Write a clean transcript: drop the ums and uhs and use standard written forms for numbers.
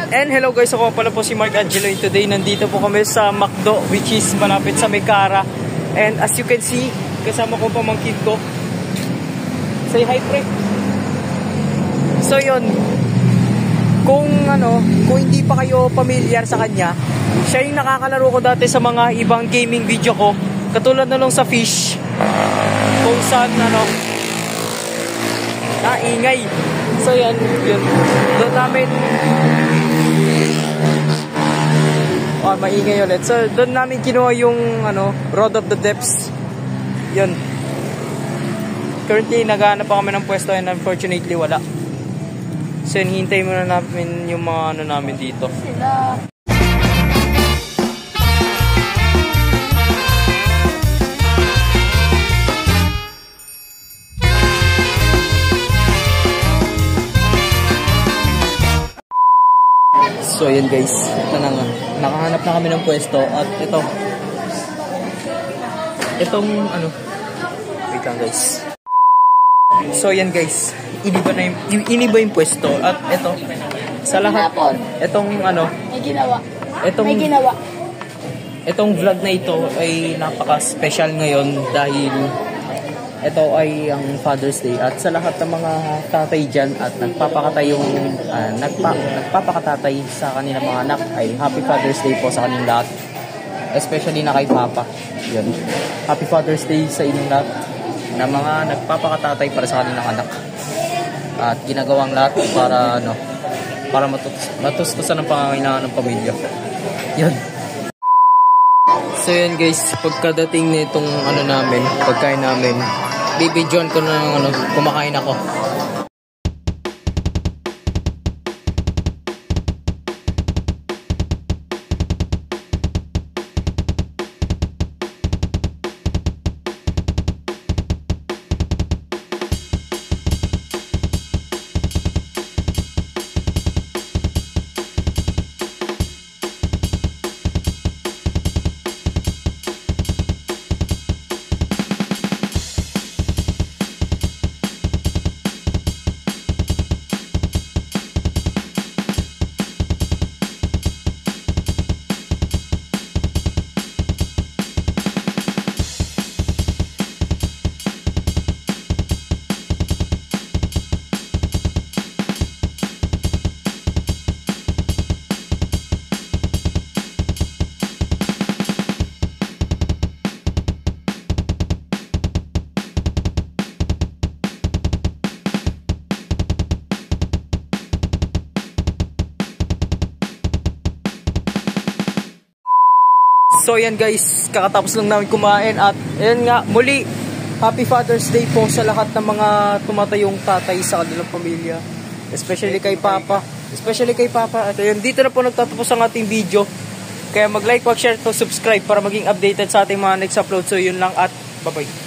And hello guys, ako pala po si Mark Angelo. And today nandito po kami sa McDo, which is malapit sa Mekara. And as you can see, kasama ko pamangkin ko. Say hi, pre. So yun, kung hindi pa kayo familiar sa kanya, siya yung nakakalaro ko dati sa mga ibang gaming video ko, katulad na lang sa Fish, kung saan ingay. So yan, yun. Doon namin maingay ulit. So doon namin kinuha yung Road of the Depths. Yun. Currently naghahanap pa kami ng pwesto and unfortunately wala. So yun, hintay muna namin yung mga namin dito. Sila. So yun guys, ito na nga. Nakahanap na kami ng pwesto at itong wait lang guys. So yan guys, iniba yung pwesto at ito sa lahat itong vlog na ito ay napaka-special ngayon dahil ito ay ang Father's Day at sa lahat ng mga tatay dyan at nagpapakatatay sa kanilang mga anak ay Happy Father's Day po sa kanilang lahat, especially na kay Papa. Yun. Happy Father's Day sa inyong lahat na mga nagpapakatatay para sa kanilang anak at ginagawang lahat para matustusan ang pangangailangan ng pamilya. Yun. So yun guys, pagkadating nitong pagkain namin, bibidyoan ko na kumakain ako. So yan guys, kakatapos lang namin kumain at ayan nga, muli Happy Father's Day po sa lahat ng mga tumatayong tatay sa kanilang pamilya, especially kay Papa. At ayun, dito na po nagtatapos ang ating video. Kaya mag-like, mag-share, subscribe para maging updated sa ating mga next upload. So yun lang at bye-bye.